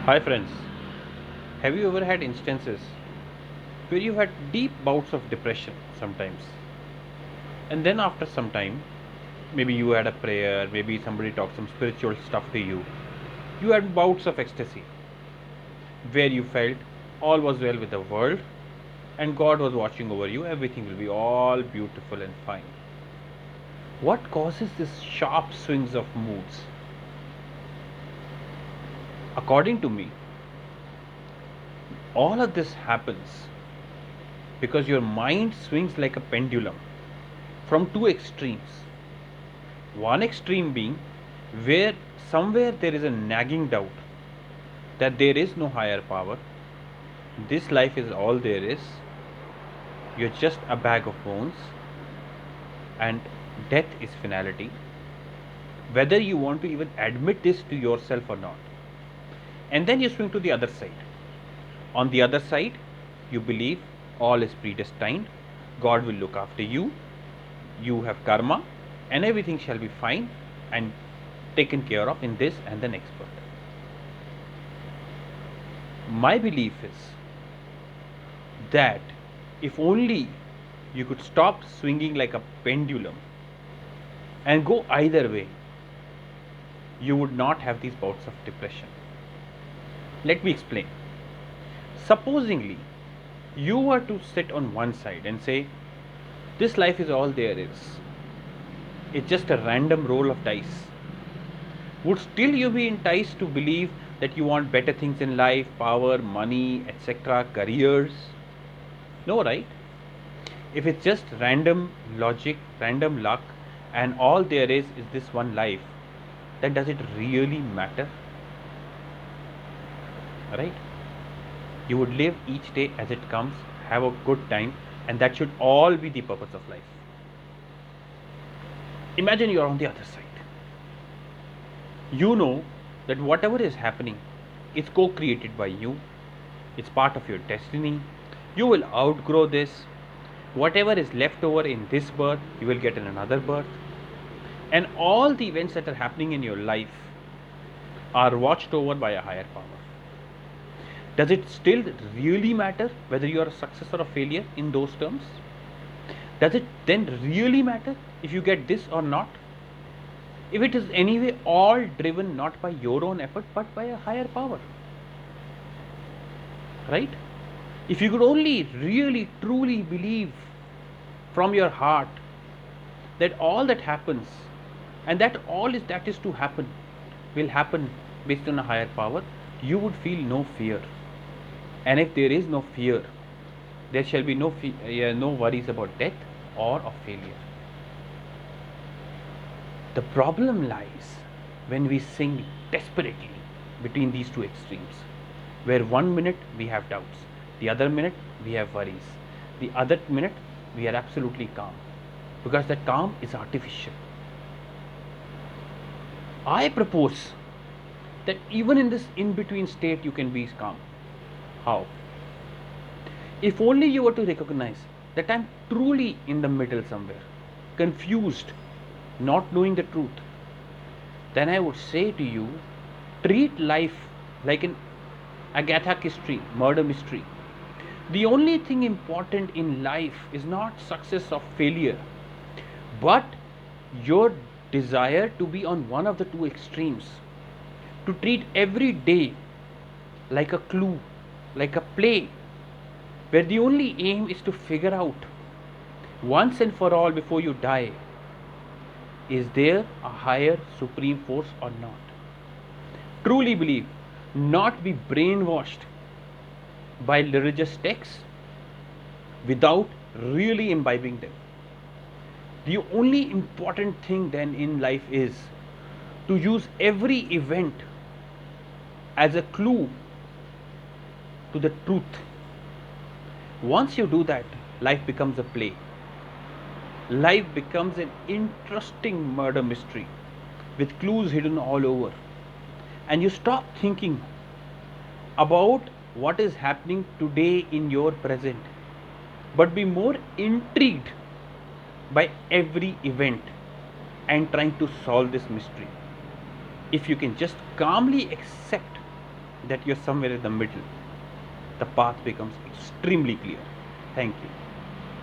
Hi friends, have you ever had instances where you had deep bouts of depression sometimes, and then after some time, maybe you had a prayer, maybe somebody talked some spiritual stuff to you, you had bouts of ecstasy where you felt all was well with the world and God was watching over you, everything will be all beautiful and fine. What causes these sharp swings of moods? According to me, all of this happens because your mind swings like a pendulum from two extremes. One extreme being where somewhere there is a nagging doubt that there is no higher power, this life is all there is, you're just a bag of bones, and death is finality, whether you want to even admit this to yourself or not. And then you swing to the other side. On the other side, you believe all is predestined, God will look after you, you have karma, and everything shall be fine and taken care of in this and the next birth. My belief is that if only you could stop swinging like a pendulum and go either way, you would not have these bouts of depression. Let me explain. Supposingly, you were to sit on one side and say, this life is all there is, it's just a random roll of dice. Would still you be enticed to believe that you want better things in life, power, money, etc., careers? No, right? If it's just random logic, random luck, and all there is this one life, then does it really matter? Right? You would live each day as it comes, have a good time, and that should all be the purpose of life. Imagine you're on the other side. You know that whatever is happening is co created by you, it's part of your destiny. You will outgrow this. Whatever is left over in this birth, you will get in another birth. And all the events that are happening in your life are watched over by a higher power. Does it still really matter whether you are a success or a failure in those terms? Does it then really matter if you get this or not? If it is anyway all driven not by your own effort but by a higher power. Right? If you could only really truly believe from your heart that all that happens and that all is that is to happen will happen based on a higher power, you would feel no fear. And if there is no fear, there shall be no worries about death or of failure. The problem lies when we sing desperately between these two extremes, where one minute we have doubts, the other minute we have worries, the other minute we are absolutely calm, because that calm is artificial. I propose that even in this in between state you can be calm. How? If only you were to recognize that I'm truly in the middle somewhere, confused, not knowing the truth, then I would say to you, treat life like an Agatha Christie murder mystery. The only thing important in life is not success or failure, but your desire to be on one of the two extremes, to treat every day like a clue, like a play, where the only aim is to figure out once and for all before you die, is there a higher supreme force or not? Truly believe, not be brainwashed by religious texts without really imbibing them. The only important thing then in life is to use every event as a clue to the truth. Once you do that, life becomes a play. Life becomes an interesting murder mystery with clues hidden all over. And you stop thinking about what is happening today in your present, but be more intrigued by every event and trying to solve this mystery. If you can just calmly accept that you're somewhere in the middle, the path becomes extremely clear. Thank you.